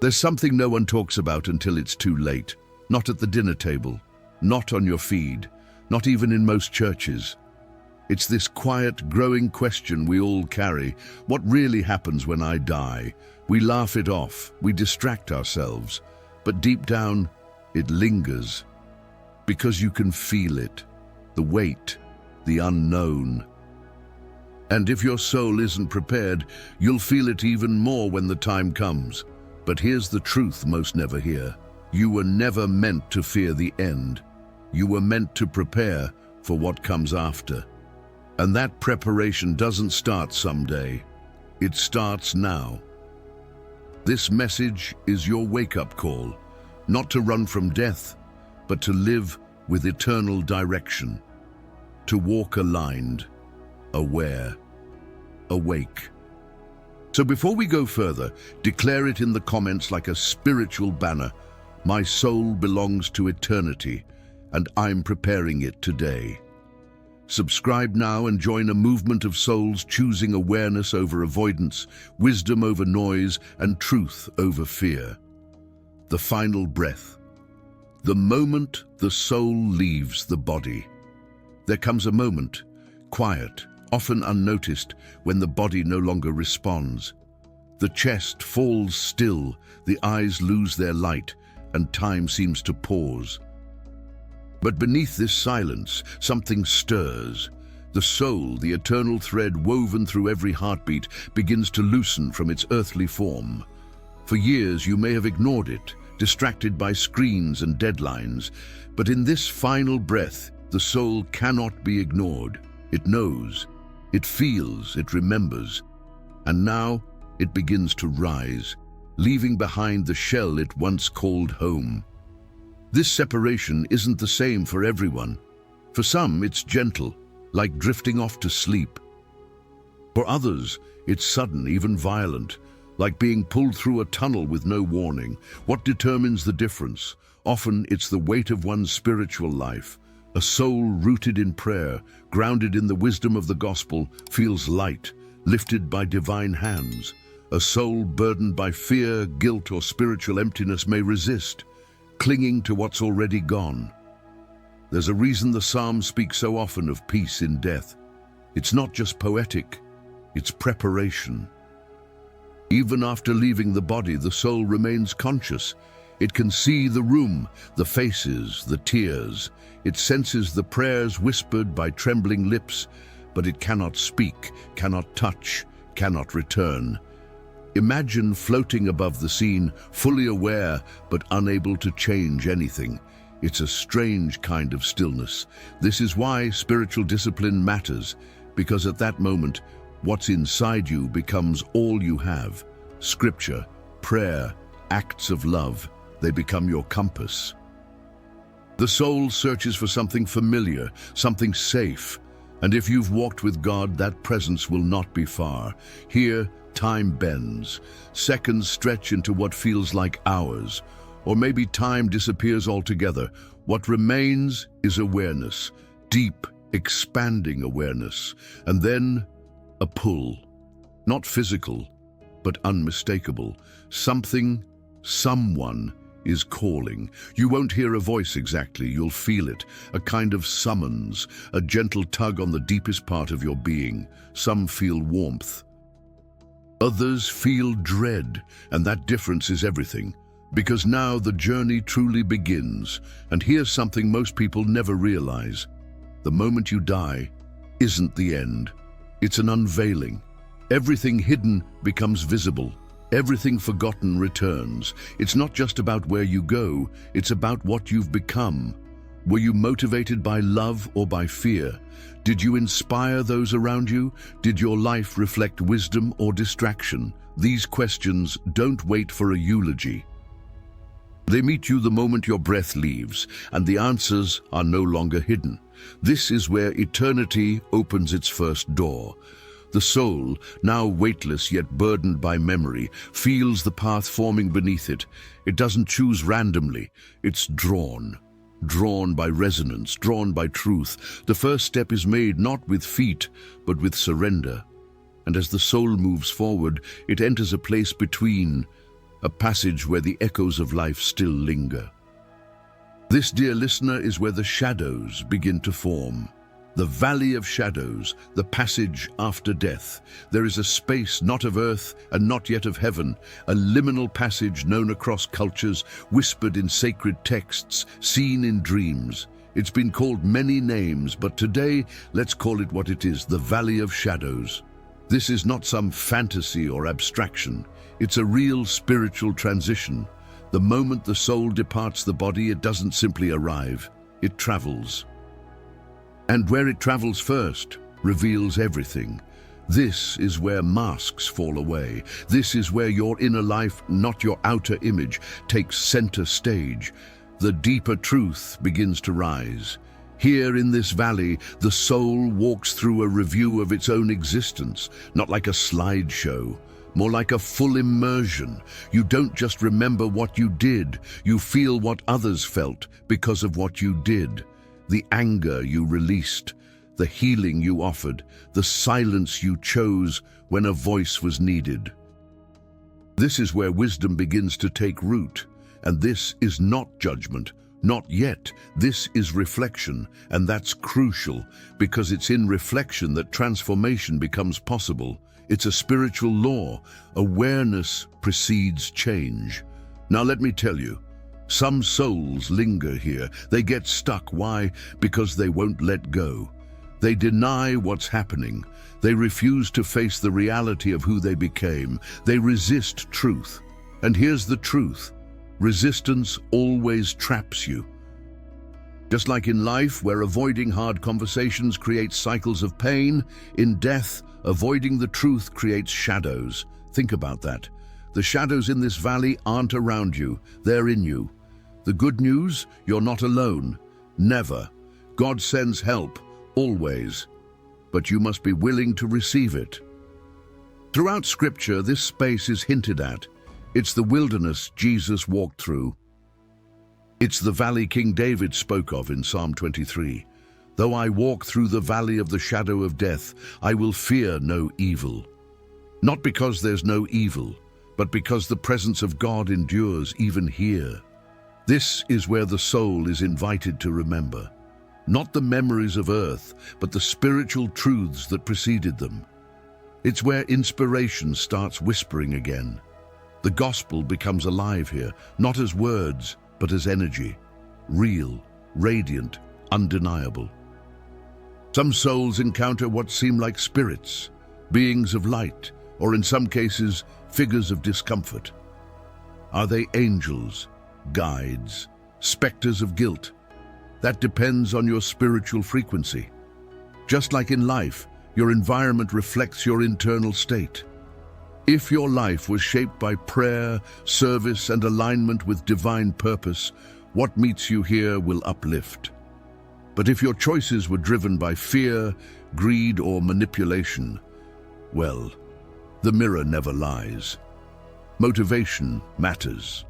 There's something no one talks about until it's too late. Not at the dinner table, not on your feed, not even in most churches. It's this quiet, growing question we all carry. What really happens when I die? We laugh it off, we distract ourselves, but deep down, it lingers. Because you can feel it, the weight, the unknown. And if your soul isn't prepared, you'll feel it even more when the time comes. But here's the truth most never hear. You were never meant to fear the end. You were meant to prepare for what comes after. And that preparation doesn't start someday. It starts now. This message is your wake-up call, not to run from death, but to live with eternal direction, to walk aligned, aware, awake. So before we go further, declare it in the comments like a spiritual banner. My soul belongs to eternity, and I'm preparing it today. Subscribe now and join a movement of souls choosing awareness over avoidance, wisdom over noise, and truth over fear. The final breath. The moment the soul leaves the body. There comes a moment, quiet, often unnoticed, when the body no longer responds. The chest falls still, the eyes lose their light, and time seems to pause. But beneath this silence, something stirs. The soul, the eternal thread woven through every heartbeat, begins to loosen from its earthly form. For years you may have ignored it, distracted by screens and deadlines, but in this final breath, the soul cannot be ignored. It knows, it feels, it remembers, and now it begins to rise, leaving behind the shell it once called home. This separation isn't the same for everyone. For some, it's gentle, like drifting off to sleep. For others, it's sudden, even violent, like being pulled through a tunnel with no warning. What determines the difference? Often it's the weight of one's spiritual life. A soul rooted in prayer, grounded in the wisdom of the gospel, feels light, lifted by divine hands. A soul burdened by fear, guilt, or spiritual emptiness may resist, clinging to what's already gone. There's a reason the Psalms speak so often of peace in death. It's not just poetic, it's preparation. Even after leaving the body, the soul remains conscious. It can see the room, the faces, the tears. It senses the prayers whispered by trembling lips, but it cannot speak, cannot touch, cannot return. Imagine floating above the scene, fully aware but unable to change anything. It's a strange kind of stillness. This is why spiritual discipline matters, because at that moment, what's inside you becomes all you have. Scripture, prayer, acts of love, they become your compass. The soul searches for something familiar, something safe, and if you've walked with God, that presence will not be far. Here, time bends. Seconds stretch into what feels like hours, or maybe time disappears altogether. What remains is awareness, deep, expanding awareness, and then a pull. Not physical, but unmistakable. Something, someone is calling. You won't hear a voice exactly, you'll feel it. A kind of summons, a gentle tug on the deepest part of your being. Some feel warmth. Others feel dread, and that difference is everything. Because now the journey truly begins. And here's something most people never realize. The moment you die isn't the end. It's an unveiling. Everything hidden becomes visible. Everything forgotten returns. It's not just about where you go, it's about what you've become. Were you motivated by love or by fear? Did you inspire those around you? Did your life reflect wisdom or distraction? These questions don't wait for a eulogy. They meet you the moment your breath leaves, and the answers are no longer hidden. This is where eternity opens its first door. The soul, now weightless yet burdened by memory, feels the path forming beneath it. It doesn't choose randomly, it's drawn by resonance, drawn by truth. The first step is made not with feet, but with surrender. And as the soul moves forward, it enters a place between a passage where the echoes of life still linger. This, dear listener, is where the shadows begin to form. The Valley of Shadows, the passage after death. There is a space not of earth and not yet of heaven, a liminal passage known across cultures, whispered in sacred texts, seen in dreams. It's been called many names, but today, let's call it what it is, the Valley of Shadows. This is not some fantasy or abstraction. It's a real spiritual transition. The moment the soul departs the body, it doesn't simply arrive, it travels. And where it travels first reveals everything. This is where masks fall away. This is where your inner life, not your outer image, takes center stage. The deeper truth begins to rise. Here in this valley, the soul walks through a review of its own existence, not like a slideshow, more like a full immersion. You don't just remember what you did, you feel what others felt because of what you did. The anger you released, the healing you offered, the silence you chose when a voice was needed. This is where wisdom begins to take root, and this is not judgment, not yet. This is reflection, and that's crucial, because it's in reflection that transformation becomes possible. It's a spiritual law. Awareness precedes change. Now let me tell you, some souls linger here. They get stuck. Why? Because they won't let go. They deny what's happening. They refuse to face the reality of who they became. They resist truth. And here's the truth. Resistance always traps you. Just like in life, where avoiding hard conversations creates cycles of pain, in death, avoiding the truth creates shadows. Think about that. The shadows in this valley aren't around you, they're in you. The good news, you're not alone. Never. God sends help, always. But you must be willing to receive it. Throughout Scripture, this space is hinted at. It's the wilderness Jesus walked through. It's the valley King David spoke of in Psalm 23. Though I walk through the valley of the shadow of death, I will fear no evil. Not because there's no evil, but because the presence of God endures even here. This is where the soul is invited to remember. Not the memories of earth, but the spiritual truths that preceded them. It's where inspiration starts whispering again. The gospel becomes alive here, not as words, but as energy. Real, radiant, undeniable. Some souls encounter what seem like spirits, beings of light, or in some cases, figures of discomfort. Are they angels, guides, specters of guilt? That depends on your spiritual frequency. Just like in life, your environment reflects your internal state. If your life was shaped by prayer, service, and alignment with divine purpose, what meets you here will uplift. But if your choices were driven by fear, greed, or manipulation, well, the mirror never lies. Motivation matters.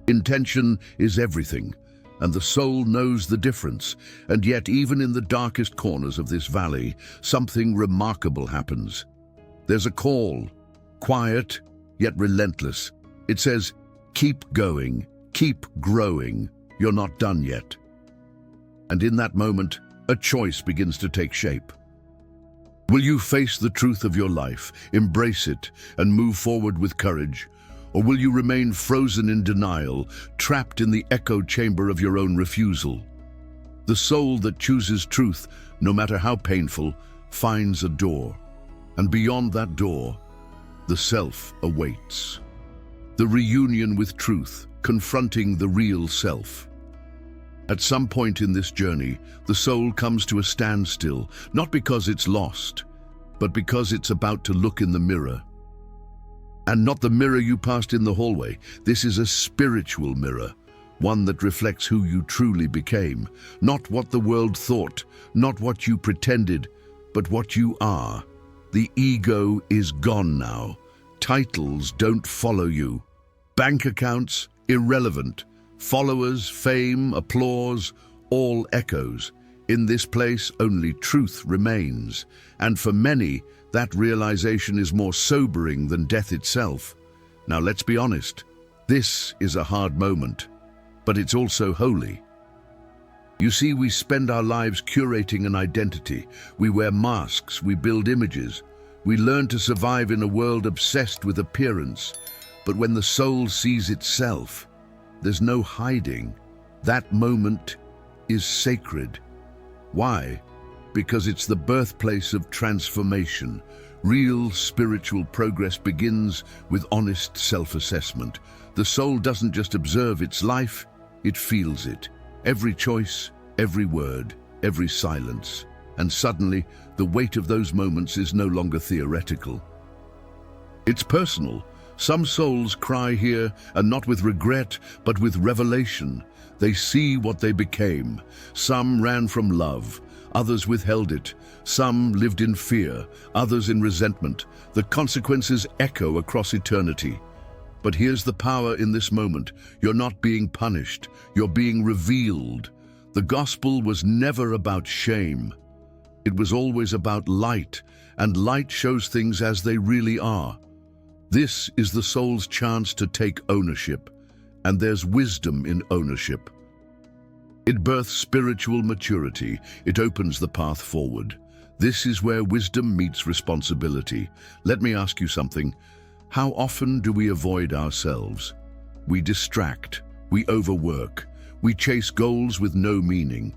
Intention is everything, and the soul knows the difference. And yet, even in the darkest corners of this valley, something remarkable happens. There's a call, quiet, yet relentless. It says, keep going, keep growing, you're not done yet. And in that moment, a choice begins to take shape. Will you face the truth of your life, embrace it, and move forward with courage? Or will you remain frozen in denial, trapped in the echo chamber of your own refusal? The soul that chooses truth, no matter how painful, finds a door. And beyond that door, the self awaits. The reunion with truth, confronting the real self. At some point in this journey, the soul comes to a standstill, not because it's lost, but because it's about to look in the mirror. And not the mirror you passed in the hallway. This is a spiritual mirror, one that reflects who you truly became. Not what the world thought, not what you pretended, but what you are. The ego is gone now. Titles don't follow you. Bank accounts, irrelevant. Followers, fame, applause, all echoes. In this place, only truth remains. And for many, that realization is more sobering than death itself. Now let's be honest, this is a hard moment, but it's also holy. You see, we spend our lives curating an identity. We wear masks, we build images. We learn to survive in a world obsessed with appearance. But when the soul sees itself, there's no hiding. That moment is sacred. Why? Because it's the birthplace of transformation. Real spiritual progress begins with honest self-assessment. The soul doesn't just observe its life, it feels it. Every choice, every word, every silence. And suddenly, the weight of those moments is no longer theoretical. It's personal. Some souls cry here, and not with regret, but with revelation. They see what they became. Some ran from love, others withheld it. Some lived in fear, others in resentment. The consequences echo across eternity. But here's the power in this moment. You're not being punished, you're being revealed. The gospel was never about shame. It was always about light, and light shows things as they really are. This is the soul's chance to take ownership, and there's wisdom in ownership. It births spiritual maturity. It opens the path forward. This is where wisdom meets responsibility. Let me ask you something. How often do we avoid ourselves? We distract, we overwork, we chase goals with no meaning.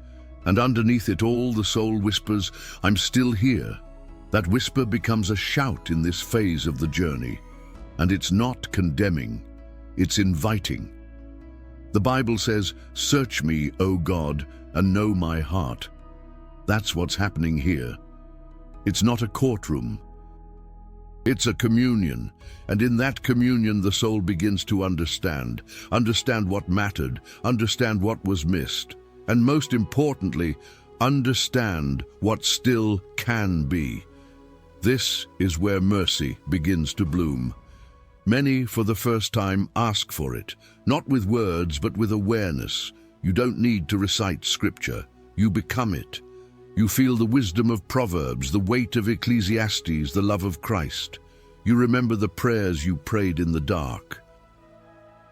And underneath it all, the soul whispers, "I'm still here." That whisper becomes a shout in this phase of the journey. And it's not condemning, it's inviting. The Bible says, "Search me, O God, and know my heart." That's what's happening here. It's not a courtroom. It's a communion, and in that communion the soul begins to understand what mattered, understand what was missed, and most importantly, understand what still can be. This is where mercy begins to bloom. Many, for the first time, ask for it, not with words but with awareness. You don't need to recite scripture, you become it. You feel the wisdom of Proverbs, the weight of Ecclesiastes, the love of Christ. You remember the prayers you prayed in the dark,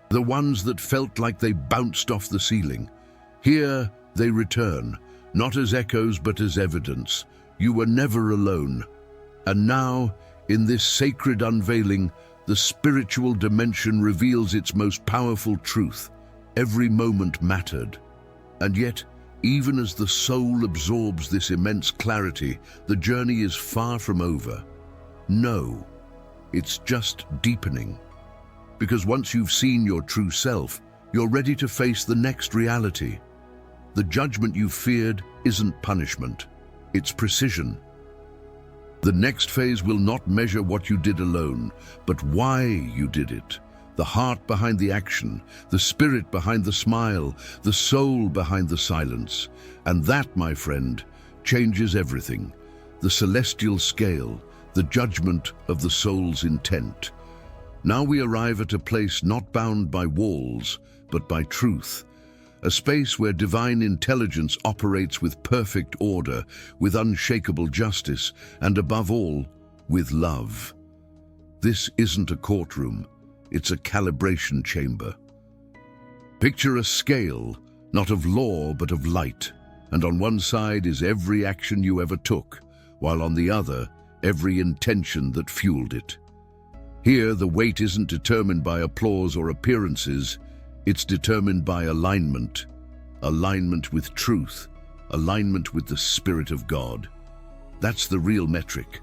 the ones that felt like they bounced off the ceiling. Here they return, not as echoes but as evidence. You were never alone. And now, in this sacred unveiling, the spiritual dimension reveals its most powerful truth. Every moment mattered. And yet, even as the soul absorbs this immense clarity, the journey is far from over. No, it's just deepening. Because once you've seen your true self, you're ready to face the next reality. The judgment you feared isn't punishment, it's precision. The next phase will not measure what you did alone, but why you did it. The heart behind the action, the spirit behind the smile, the soul behind the silence. And that, my friend, changes everything. The celestial scale, the judgment of the soul's intent. Now we arrive at a place not bound by walls, but by truth. A space where divine intelligence operates with perfect order, with unshakable justice, and above all, with love. This isn't a courtroom. It's a calibration chamber. Picture a scale, not of law but of light, and on one side is every action you ever took, while on the other, every intention that fueled it. Here, the weight isn't determined by applause or appearances, it's determined by alignment. Alignment with truth, alignment with the Spirit of God. That's the real metric.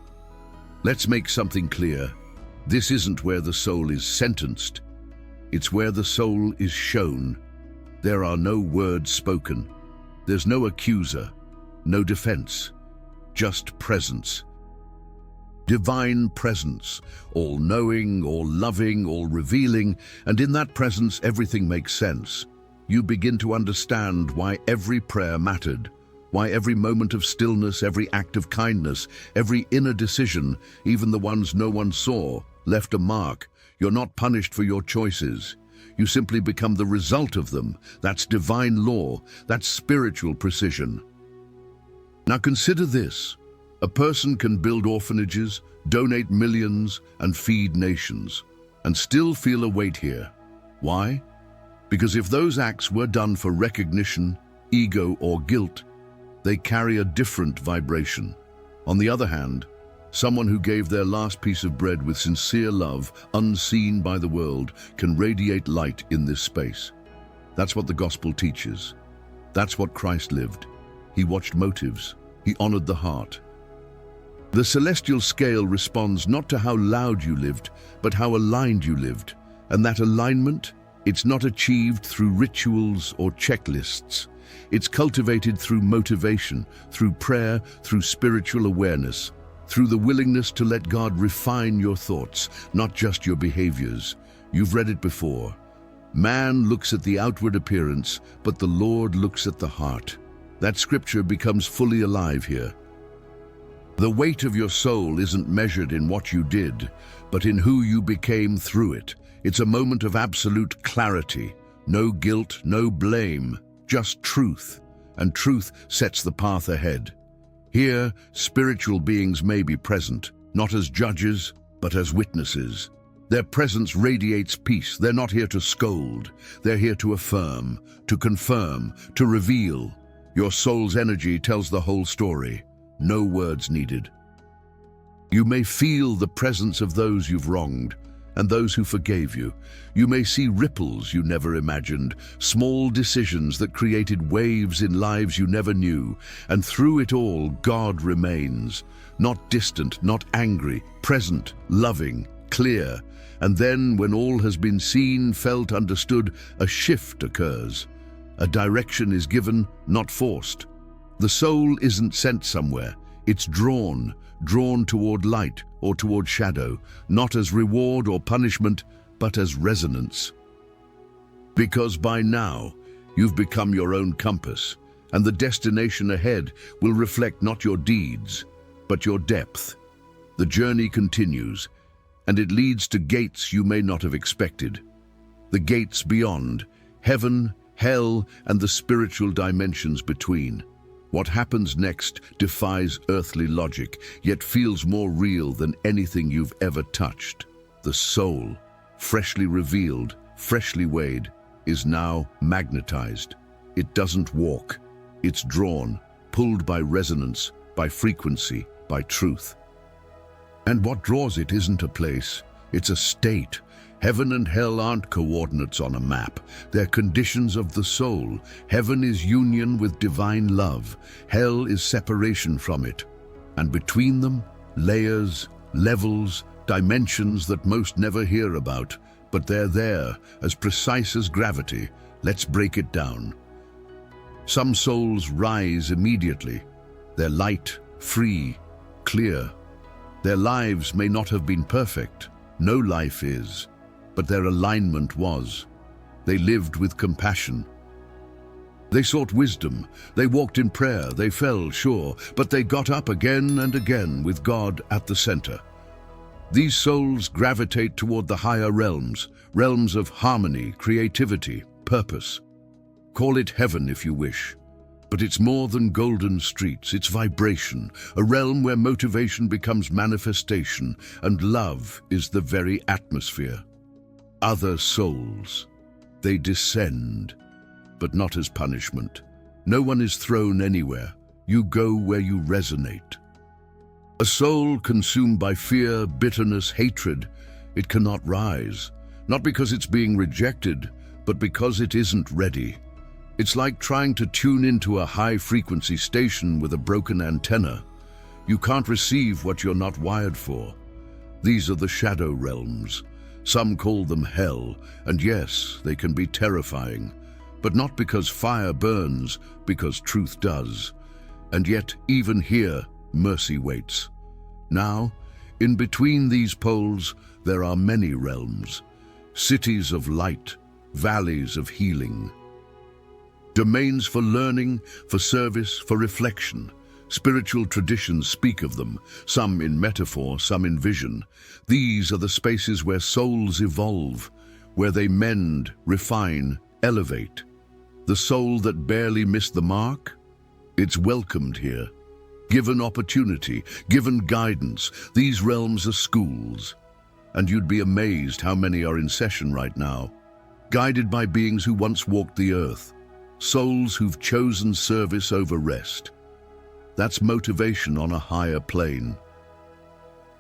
Let's make something clear. This isn't where the soul is sentenced. It's where the soul is shown. There are no words spoken. There's no accuser, no defense, just presence. Divine presence, all-knowing, all-loving, all-revealing, and in that presence everything makes sense. You begin to understand why every prayer mattered, why every moment of stillness, every act of kindness, every inner decision, even the ones no one saw, left a mark. You're not punished for your choices. You simply become the result of them. That's divine law. That's spiritual precision. Now consider this. A person can build orphanages, donate millions, and feed nations. and still feel a weight here. Why? Because if those acts were done for recognition, ego, or guilt, they carry a different vibration. On the other hand, someone who gave their last piece of bread with sincere love, unseen by the world, can radiate light in this space. That's what the gospel teaches. That's what Christ lived. He watched motives. He honored the heart. The celestial scale responds not to how loud you lived, but how aligned you lived. And that alignment, it's not achieved through rituals or checklists. It's cultivated through motivation, through prayer, through spiritual awareness, through the willingness to let God refine your thoughts, not just your behaviors. You've read it before. Man looks at the outward appearance, but the Lord looks at the heart. That scripture becomes fully alive here. The weight of your soul isn't measured in what you did, but in who you became through it. It's a moment of absolute clarity. No guilt, no blame, just truth. And truth sets the path ahead. Here, spiritual beings may be present, not as judges, but as witnesses. Their presence radiates peace. They're not here to scold. They're here to affirm, to confirm, to reveal. Your soul's energy tells the whole story. No words needed. You may feel the presence of those you've wronged and those who forgave you. You may see ripples you never imagined, small decisions that created waves in lives you never knew. And through it all, God remains. Not distant, not angry, present, loving, clear. And then, when all has been seen, felt, understood, a shift occurs. A direction is given, not forced. The soul isn't sent somewhere. It's drawn toward light or toward shadow, not as reward or punishment, but as resonance. Because by now, you've become your own compass, and the destination ahead will reflect not your deeds, but your depth. The journey continues, and it leads to gates you may not have expected. The gates beyond, heaven, hell, and the spiritual dimensions between. What happens next defies earthly logic, yet feels more real than anything you've ever touched. The soul, freshly revealed, freshly weighed, is now magnetized. It doesn't walk. It's drawn, pulled by resonance, by frequency, by truth. And what draws it isn't a place, it's a state. Heaven and hell aren't coordinates on a map. They're conditions of the soul. Heaven is union with divine love. Hell is separation from it. And between them, layers, levels, dimensions that most never hear about. But they're there, as precise as gravity. Let's break it down. Some souls rise immediately. They're light, free, clear. Their lives may not have been perfect. No life is. But their alignment was. They lived with compassion. They sought wisdom. They walked in prayer. They fell, sure, but they got up again and again with God at the center. These souls gravitate toward the higher realms, realms of harmony, creativity, purpose. Call it heaven if you wish. But it's more than golden streets, it's vibration, a realm where motivation becomes manifestation, and love is the very atmosphere. Other souls, they descend, but not as punishment. No one is thrown anywhere. You go where you resonate. A soul consumed by fear, bitterness, hatred, it cannot rise, not because it's being rejected, but because it isn't ready. It's like trying to tune into a high-frequency station with a broken antenna. You can't receive what you're not wired for. These are the shadow realms. Some call them hell, and yes, they can be terrifying, but not because fire burns, because truth does. And yet, even here, mercy waits. Now, in between these poles, there are many realms, cities of light, valleys of healing. Domains for learning, for service, for reflection. Spiritual traditions speak of them, some in metaphor, some in vision. These are the spaces where souls evolve, where they mend, refine, elevate. The soul that barely missed the mark? It's welcomed here. Given opportunity, given guidance, these realms are schools. and you'd be amazed how many are in session right now, guided by beings who once walked the earth, souls who've chosen service over rest. That's motivation on a higher plane.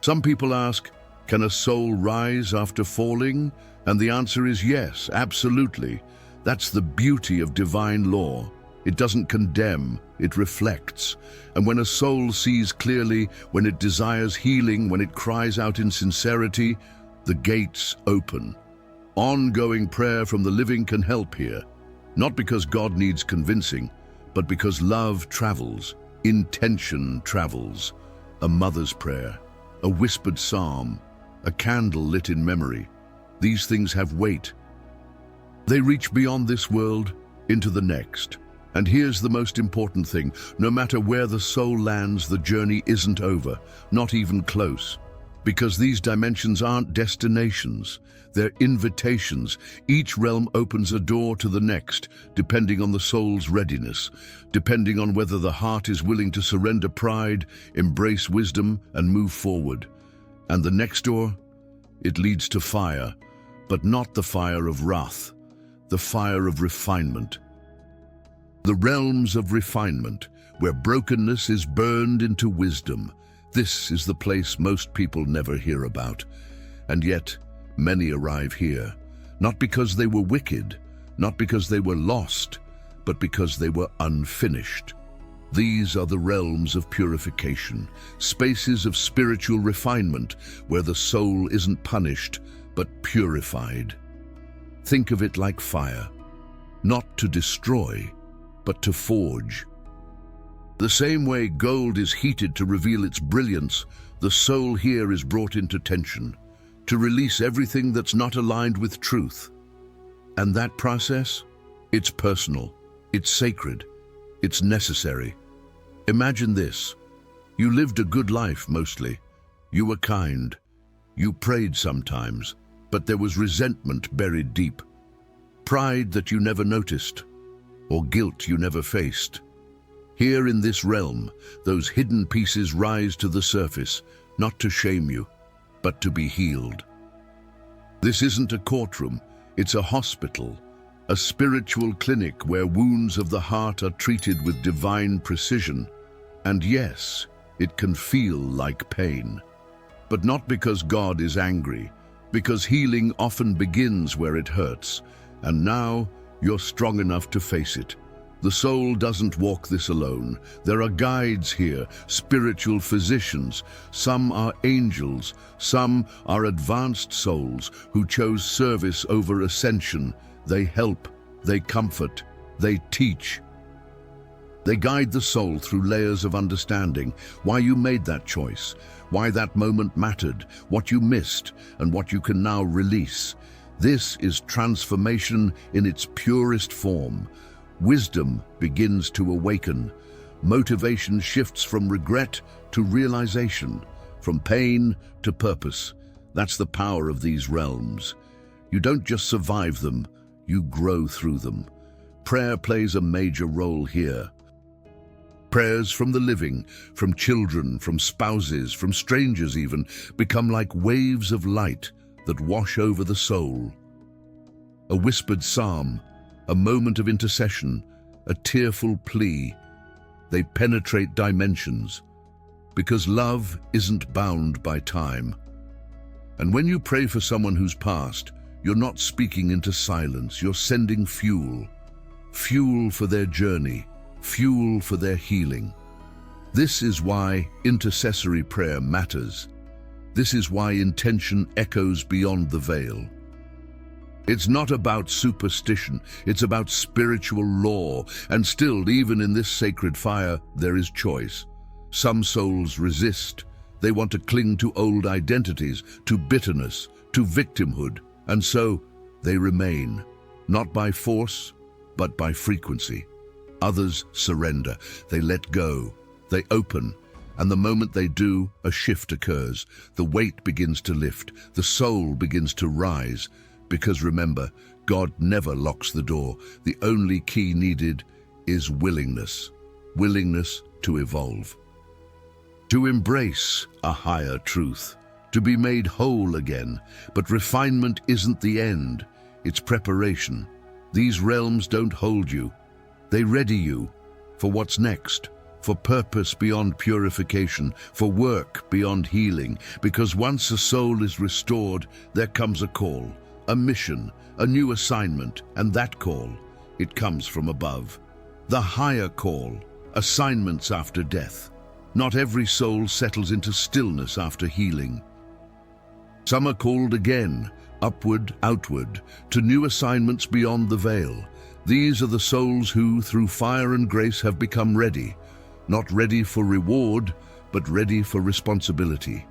Some people ask, can a soul rise after falling? And the answer is yes, absolutely. That's the beauty of divine law. It doesn't condemn, it reflects. And when a soul sees clearly, when it desires healing, when it cries out in sincerity, the gates open. Ongoing prayer from the living can help here. Not because God needs convincing, but because love travels, intention travels. A mother's prayer, a whispered psalm, a candle lit in memory. These things have weight. They reach beyond this world into the next. And here's the most important thing. No matter where the soul lands, the journey isn't over, not even close. Because these dimensions aren't destinations, they're invitations. Each realm opens a door to the next, depending on the soul's readiness, depending on whether the heart is willing to surrender pride, embrace wisdom, and move forward. And the next door? It leads to fire, but not the fire of wrath, the fire of refinement. The realms of refinement, where brokenness is burned into wisdom. This is the place most people never hear about. And yet, many arrive here, not because they were wicked, not because they were lost, but because they were unfinished. These are the realms of purification, spaces of spiritual refinement, where the soul isn't punished, but purified. Think of it like fire, not to destroy, but to forge. The same way gold is heated to reveal its brilliance, the soul here is brought into tension, to release everything that's not aligned with truth. And that process? It's personal, it's sacred, it's necessary. Imagine this. You lived a good life mostly. You were kind. You prayed sometimes, but there was resentment buried deep. Pride that you never noticed, or guilt you never faced. Here in this realm, those hidden pieces rise to the surface, not to shame you, but to be healed. This isn't a courtroom, it's a hospital, a spiritual clinic where wounds of the heart are treated with divine precision. And yes, it can feel like pain. But not because God is angry, because healing often begins where it hurts. And now, you're strong enough to face it. The soul doesn't walk this alone. There are guides here, spiritual physicians. Some are angels, some are advanced souls who chose service over ascension. They help, they comfort, they teach. They guide the soul through layers of understanding, why you made that choice, why that moment mattered, what you missed, and what you can now release. This is transformation in its purest form. Wisdom begins to awaken. Motivation shifts from regret to realization, from pain to purpose. That's the power of these realms. You don't just survive them, you grow through them. Prayer plays a major role here. Prayers from the living, from children, from spouses, from strangers even, become like waves of light that wash over the soul. A whispered psalm, a moment of intercession, a tearful plea. They penetrate dimensions, because love isn't bound by time. And when you pray for someone who's passed, you're not speaking into silence, you're sending fuel. Fuel for their journey, fuel for their healing. This is why intercessory prayer matters. This is why intention echoes beyond the veil. It's not about superstition, it's about spiritual law, and still, even in this sacred fire, there is choice. Some souls resist. They want to cling to old identities, to bitterness, to victimhood, and so they remain, not by force, but by frequency. Others surrender, they let go, they open, and the moment they do, a shift occurs. The weight begins to lift, the soul begins to rise. Because remember, God never locks the door. The only key needed is willingness. Willingness to evolve. To embrace a higher truth. to be made whole again. But refinement isn't the end, it's preparation. These realms don't hold you. They ready you for what's next, for purpose beyond purification, for work beyond healing. Because once a soul is restored, there comes a call, a mission, a new assignment, and that call, it comes from above. The higher call, assignments after death. Not every soul settles into stillness after healing. Some are called again, upward, outward, to new assignments beyond the veil. These are the souls who, through fire and grace, have become ready. Not ready for reward, but ready for responsibility.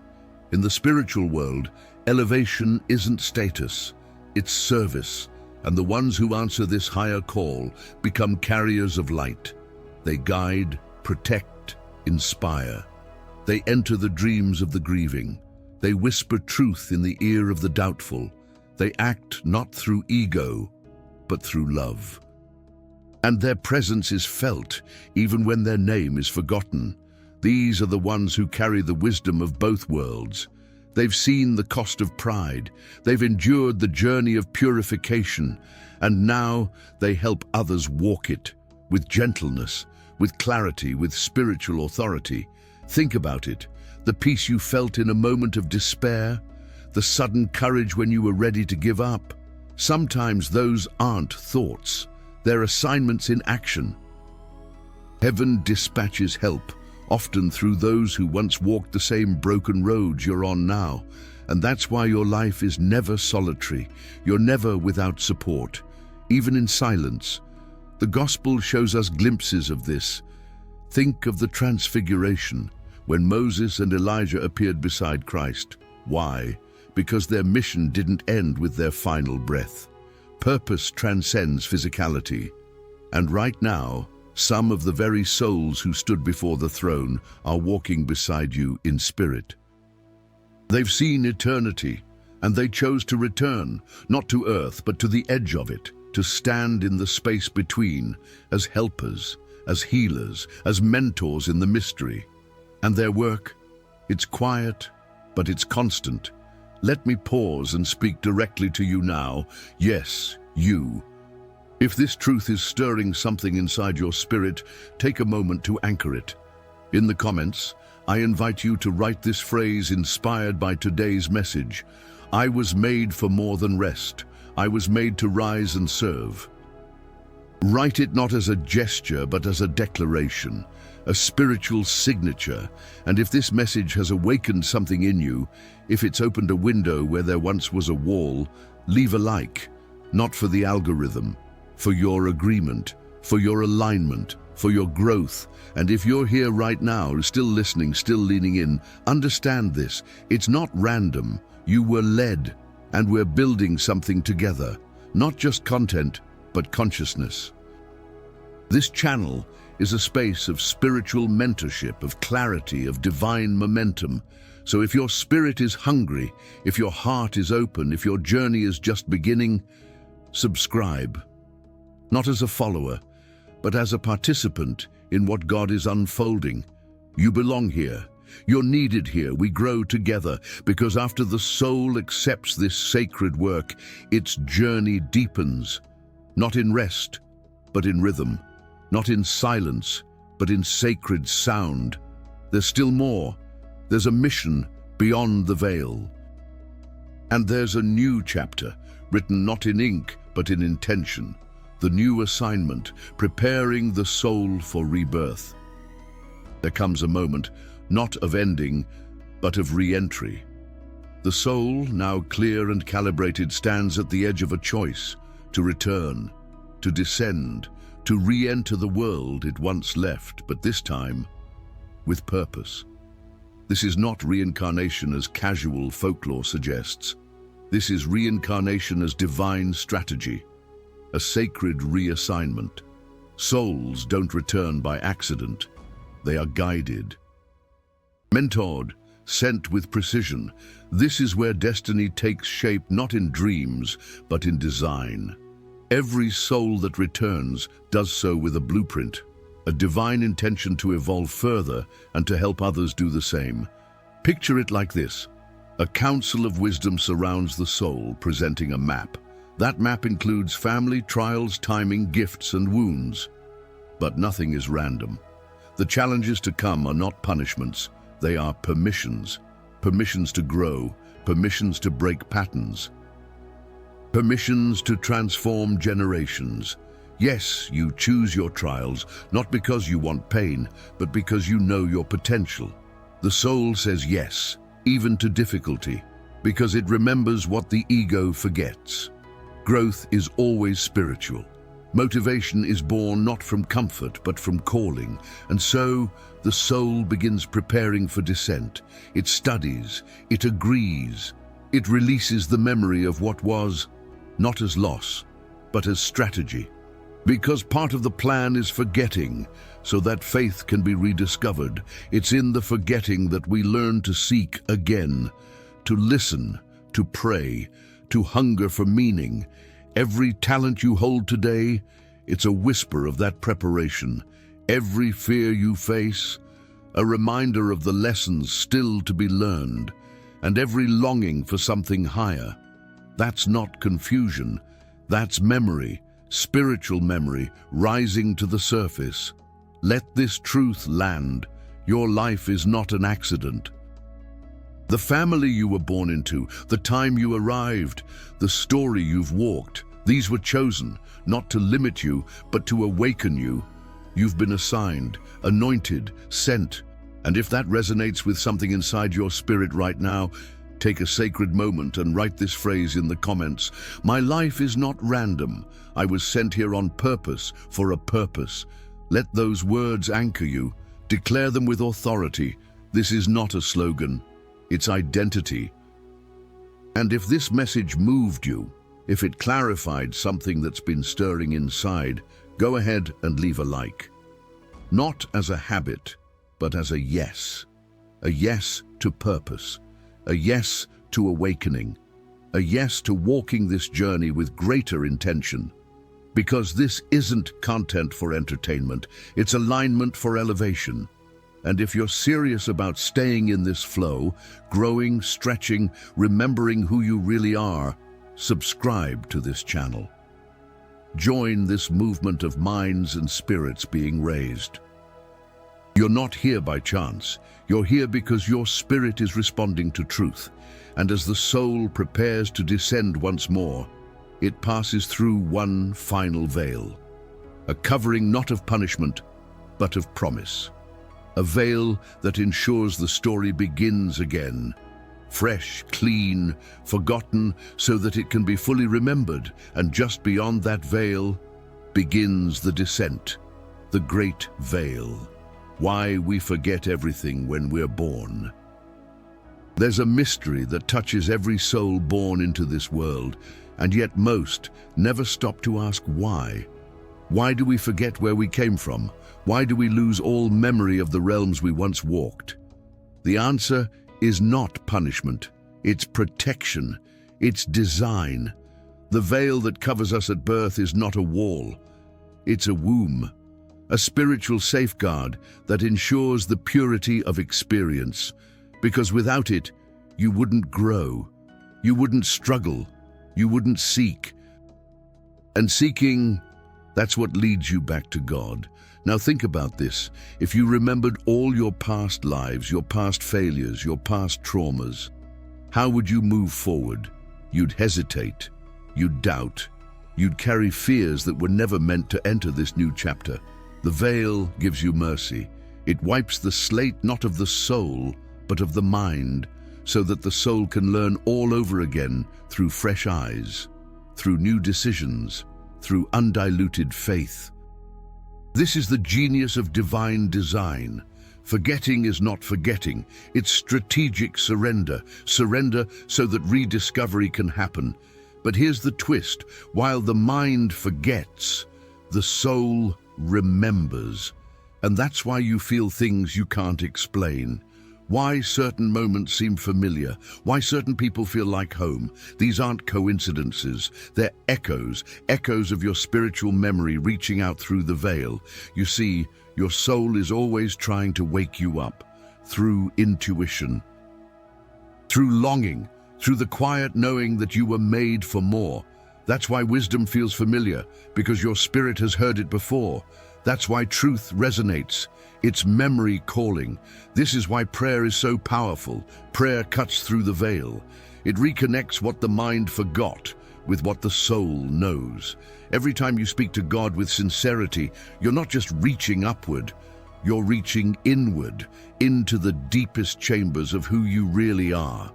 In the spiritual world, elevation isn't status, it's service. And the ones who answer this higher call become carriers of light. They guide, protect, inspire. They enter the dreams of the grieving. They whisper truth in the ear of the doubtful. They act not through ego, but through love. And their presence is felt even when their name is forgotten. These are the ones who carry the wisdom of both worlds. They've seen the cost of pride. They've endured the journey of purification. And now they help others walk it with gentleness, with clarity, with spiritual authority. Think about it. The peace you felt in a moment of despair, the sudden courage when you were ready to give up. Sometimes those aren't thoughts. They're assignments in action. Heaven dispatches help, often through those who once walked the same broken roads you're on now. And that's why your life is never solitary. You're never without support, even in silence. The gospel shows us glimpses of this. Think of the Transfiguration, when Moses and Elijah appeared beside Christ. Why? Because their mission didn't end with their final breath. Purpose transcends physicality. And right now, some of the very souls who stood before the throne are walking beside you in spirit. They've seen eternity, and they chose to return, not to earth, but to the edge of it, to stand in the space between, as helpers, as healers, as mentors in the mystery. And their work, it's quiet, but it's constant. Let me pause and speak directly to you now. Yes, you. If this truth is stirring something inside your spirit, take a moment to anchor it. In the comments, I invite you to write this phrase inspired by today's message. I was made for more than rest. I was made to rise and serve. Write it not as a gesture, but as a declaration, a spiritual signature. And if this message has awakened something in you, if it's opened a window where there once was a wall, leave a like, not for the algorithm, for your agreement, for your alignment, for your growth. And if you're here right now, still listening, still leaning in, understand this. It's not random. You were led, and we're building something together. Not just content, but consciousness. This channel is a space of spiritual mentorship, of clarity, of divine momentum. So if your spirit is hungry, if your heart is open, if your journey is just beginning, subscribe. Not as a follower, but as a participant in what God is unfolding. You belong here. You're needed here. We grow together, because after the soul accepts this sacred work, its journey deepens. Not in rest, but in rhythm. Not in silence, but in sacred sound. There's still more. There's a mission beyond the veil. And there's a new chapter, written not in ink, but in intention. The new assignment, preparing the soul for rebirth. There comes a moment, not of ending, but of re-entry. The soul, now clear and calibrated, stands at the edge of a choice: to return, to descend, to re-enter the world it once left, but this time with purpose. This is not reincarnation as casual folklore suggests. This is reincarnation as divine strategy, a sacred reassignment. Souls don't return by accident. They are guided, mentored, sent with precision. This is where destiny takes shape, not in dreams, but in design. Every soul that returns does so with a blueprint, a divine intention to evolve further and to help others do the same. Picture it like this: A council of wisdom surrounds the soul, presenting a map. That map includes family, trials, timing, gifts, and wounds. But nothing is random. The challenges to come are not punishments, they are permissions. Permissions to grow, permissions to break patterns. Permissions to transform generations. Yes, you choose your trials, not because you want pain, but because you know your potential. The soul says yes, even to difficulty, because it remembers what the ego forgets. Growth is always spiritual. Motivation is born not from comfort, but from calling, and so the soul begins preparing for descent. It studies, it agrees, it releases the memory of what was, not as loss, but as strategy. Because part of the plan is forgetting, so that faith can be rediscovered. It's in the forgetting that we learn to seek again, to listen, to pray, to hunger for meaning. Every talent you hold today, it's a whisper of that preparation. Every fear you face, a reminder of the lessons still to be learned. And every longing for something higher. That's not confusion, that's memory, spiritual memory, rising to the surface. Let this truth land. Your life is not an accident. The family you were born into, the time you arrived, the story you've walked, these were chosen, not to limit you, but to awaken you. You've been assigned, anointed, sent. And if that resonates with something inside your spirit right now, take a sacred moment and write this phrase in the comments. My life is not random. I was sent here on purpose, for a purpose. Let those words anchor you. Declare them with authority. This is not a slogan. It's identity. And if this message moved you, if it clarified something that's been stirring inside, go ahead and leave a like. Not as a habit, but as a yes. A yes to purpose. A yes to awakening. A yes to walking this journey with greater intention. Because this isn't content for entertainment, it's alignment for elevation. And if you're serious about staying in this flow, growing, stretching, remembering who you really are, subscribe to this channel. Join this movement of minds and spirits being raised. You're not here by chance. You're here because your spirit is responding to truth. And as the soul prepares to descend once more, it passes through one final veil. A covering not of punishment, but of promise. A veil that ensures the story begins again. Fresh, clean, forgotten, so that it can be fully remembered. And just beyond that veil begins the descent, the great veil. Why we forget everything when we're born. There's a mystery that touches every soul born into this world, and yet most never stop to ask why. Why do we forget where we came from? Why do we lose all memory of the realms we once walked? The answer is not punishment. It's protection. It's design. The veil that covers us at birth is not a wall. It's a womb. A spiritual safeguard that ensures the purity of experience. Because without it, you wouldn't grow. You wouldn't struggle. You wouldn't seek. And seeking, that's what leads you back to God. Now think about this. If you remembered all your past lives, your past failures, your past traumas, how would you move forward? You'd hesitate. You'd doubt. You'd carry fears that were never meant to enter this new chapter. The veil gives you mercy. It wipes the slate not of the soul, but of the mind, so that the soul can learn all over again through fresh eyes, through new decisions, through undiluted faith. This is the genius of divine design. Forgetting is not forgetting, it's strategic surrender. Surrender so that rediscovery can happen. But here's the twist. While the mind forgets, the soul remembers. And that's why you feel things you can't explain. Why certain moments seem familiar. Why certain people feel like home. These aren't coincidences. They're echoes. Echoes of your spiritual memory reaching out through the veil. You see, your soul is always trying to wake you up through intuition. through longing, through the quiet knowing that you were made for more. That's why wisdom feels familiar, because your spirit has heard it before. That's why truth resonates. It's memory calling. This is why prayer is so powerful. Prayer cuts through the veil. It reconnects what the mind forgot with what the soul knows. Every time you speak to God with sincerity, you're not just reaching upward, you're reaching inward, into the deepest chambers of who you really are.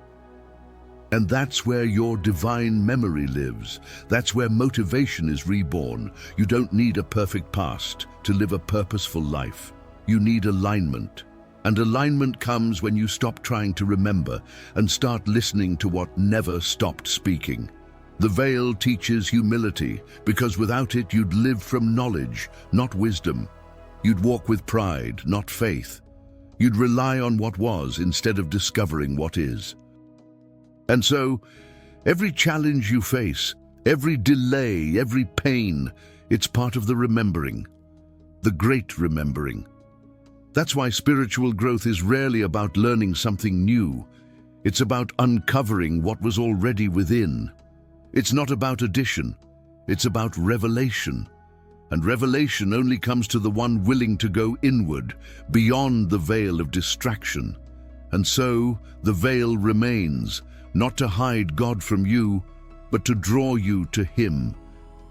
And that's where your divine memory lives. That's where motivation is reborn. You don't need a perfect past to live a purposeful life. You need alignment. And alignment comes when you stop trying to remember and start listening to what never stopped speaking. The veil teaches humility, because without it you'd live from knowledge, not wisdom. You'd walk with pride, not faith. You'd rely on what was instead of discovering what is. And so, every challenge you face, every delay, every pain, it's part of the remembering, the great remembering. That's why spiritual growth is rarely about learning something new. It's about uncovering what was already within. It's not about addition, it's about revelation. And revelation only comes to the one willing to go inward, beyond the veil of distraction. And so, the veil remains, not to hide God from you, but to draw you to Him.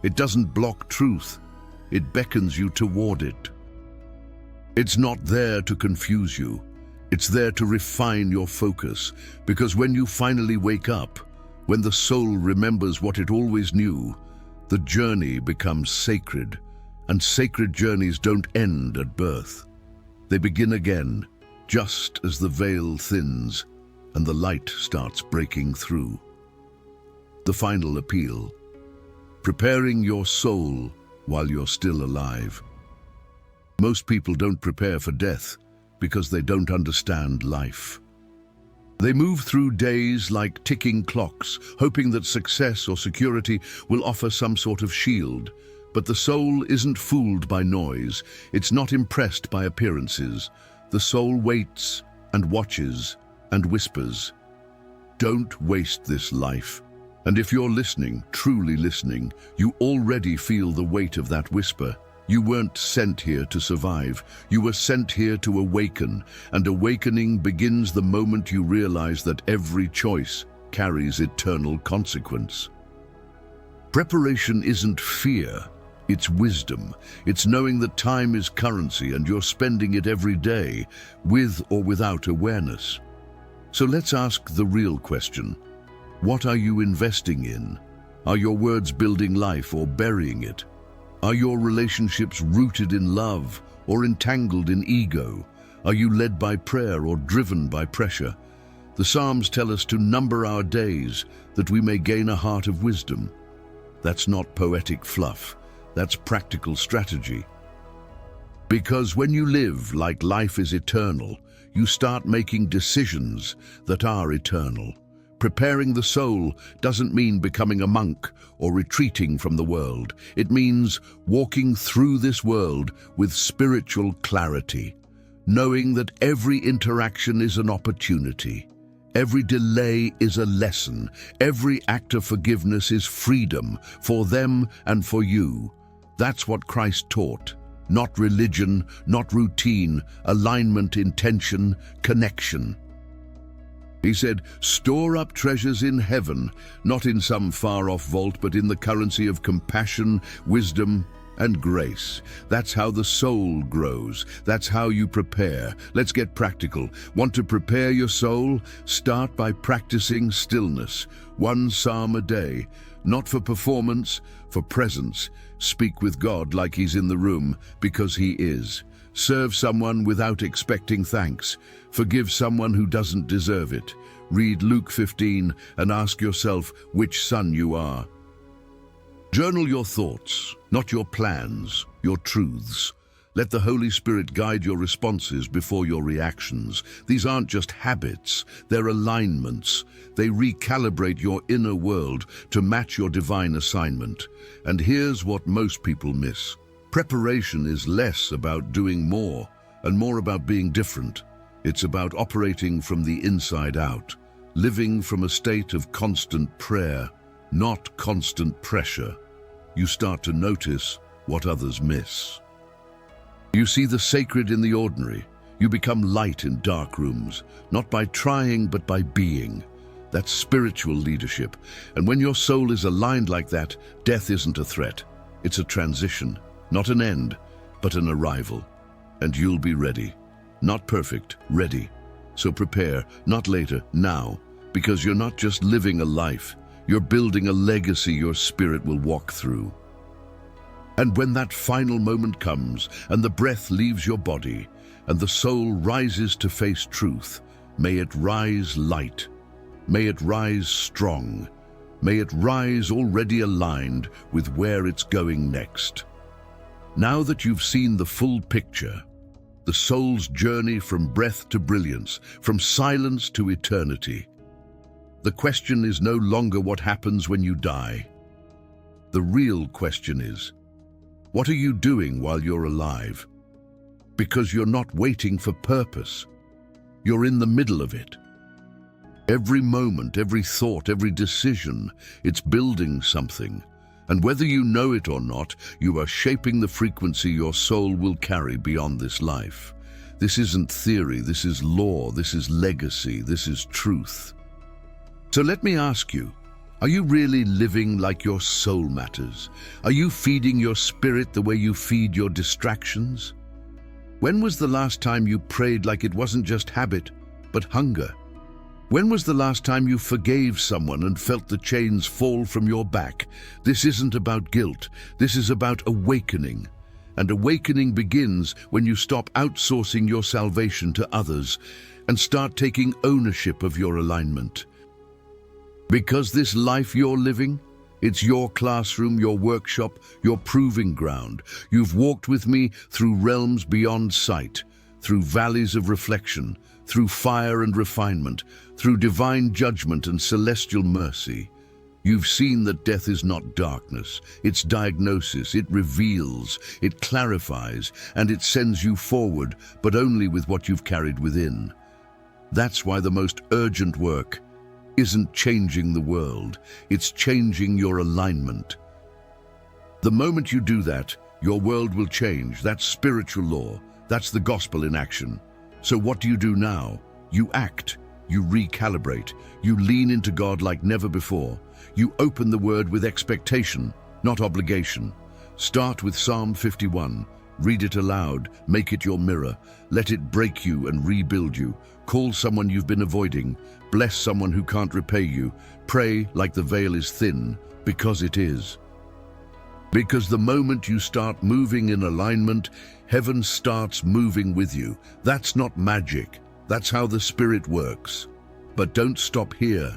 It doesn't block truth, it beckons you toward it. It's not there to confuse you, it's there to refine your focus, because when you finally wake up, when the soul remembers what it always knew, the journey becomes sacred, and sacred journeys don't end at birth. They begin again, just as the veil thins and the light starts breaking through. The final appeal: preparing your soul while you're still alive. Most people don't prepare for death because they don't understand life. They move through days like ticking clocks, hoping that success or security will offer some sort of shield. But the soul isn't fooled by noise. It's not impressed by appearances. The soul waits and watches and whispers. Don't waste this life. And if you're listening, truly listening, you already feel the weight of that whisper. You weren't sent here to survive. You were sent here to awaken, and awakening begins the moment you realize that every choice carries eternal consequence. Preparation isn't fear, it's wisdom. It's knowing that time is currency and you're spending it every day, with or without awareness. So let's ask the real question. What are you investing in? Are your words building life or burying it? Are your relationships rooted in love or entangled in ego? Are you led by prayer or driven by pressure? The Psalms tell us to number our days that we may gain a heart of wisdom. That's not poetic fluff, that's practical strategy. Because when you live like life is eternal, you start making decisions that are eternal. Preparing the soul doesn't mean becoming a monk or retreating from the world. It means walking through this world with spiritual clarity, knowing that every interaction is an opportunity. Every delay is a lesson. Every act of forgiveness is freedom for them and for you. That's what Christ taught. Not religion, not routine, alignment, intention, connection. He said, store up treasures in heaven, not in some far-off vault, but in the currency of compassion, wisdom, and grace. That's how the soul grows. That's how you prepare. Let's get practical. Want to prepare your soul? Start by practicing stillness. 1 psalm a day. Not for performance, for presence. Speak with God like He's in the room, because He is. Serve someone without expecting thanks. Forgive someone who doesn't deserve it. Read Luke 15 and ask yourself which son you are. Journal your thoughts, not your plans, your truths. Let the Holy Spirit guide your responses before your reactions. These aren't just habits, they're alignments. They recalibrate your inner world to match your divine assignment. And here's what most people miss. Preparation is less about doing more and more about being different. It's about operating from the inside out. living from a state of constant prayer, not constant pressure, you start to notice what others miss. You see the sacred in the ordinary. You become light in dark rooms, not by trying but by being. That's spiritual leadership. And when your soul is aligned like that, death isn't a threat. It's a transition, not an end, but an arrival. And you'll be ready. Not perfect, ready. So prepare, not later, now. Because you're not just living a life, you're building a legacy your spirit will walk through. And when that final moment comes, and the breath leaves your body, and the soul rises to face truth, may it rise light. May it rise strong. May it rise already aligned with where it's going next. Now that you've seen the full picture, the soul's journey from breath to brilliance, from silence to eternity, the question is no longer what happens when you die. The real question is, what are you doing while you're alive? Because you're not waiting for purpose. You're in the middle of it. Every moment, every thought, every decision, it's building something. And whether you know it or not, you are shaping the frequency your soul will carry beyond this life. This isn't theory, this is law, this is legacy, this is truth. So let me ask you, are you really living like your soul matters? Are you feeding your spirit the way you feed your distractions? When was the last time you prayed like it wasn't just habit, but hunger? When was the last time you forgave someone and felt the chains fall from your back? This isn't about guilt. This is about awakening. And awakening begins when you stop outsourcing your salvation to others and start taking ownership of your alignment. Because this life you're living, it's your classroom, your workshop, your proving ground. You've walked with me through realms beyond sight, through valleys of reflection, through fire and refinement, through divine judgment and celestial mercy. You've seen that death is not darkness, it's diagnosis, it reveals, it clarifies, and it sends you forward, but only with what you've carried within. That's why the most urgent work isn't changing the world, it's changing your alignment. The moment you do that, your world will change. That's spiritual law. That's the gospel in action. So what do you do now? You act, you recalibrate, you lean into God like never before. You open the word with expectation, not obligation. Start with Psalm 51. Read it aloud, make it your mirror. Let it break you and rebuild you. Call someone you've been avoiding. Bless someone who can't repay you. Pray like the veil is thin, because it is. Because the moment you start moving in alignment, heaven starts moving with you. That's not magic. That's how the Spirit works. But don't stop here.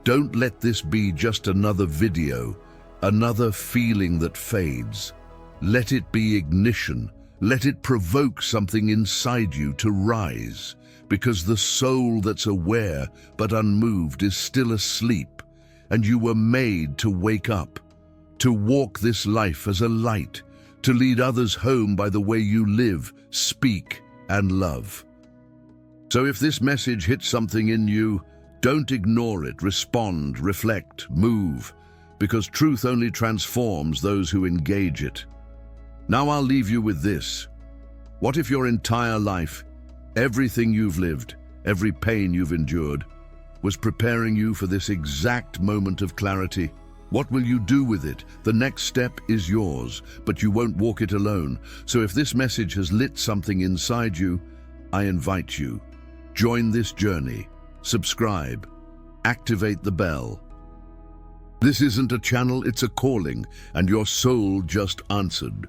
Don't let this be just another video, another feeling that fades. Let it be ignition. Let it provoke something inside you to rise. Because the soul that's aware but unmoved is still asleep, and you were made to wake up, to walk this life as a light, to lead others home by the way you live, speak, and love. So if this message hits something in you, don't ignore it. Respond, reflect, move, because truth only transforms those who engage it. Now I'll leave you with this. What if your entire life, everything you've lived, every pain you've endured, was preparing you for this exact moment of clarity? What will you do with it? The next step is yours, but you won't walk it alone. So if this message has lit something inside you, I invite you. Join this journey. Subscribe. Activate the bell. This isn't a channel, it's a calling, and your soul just answered.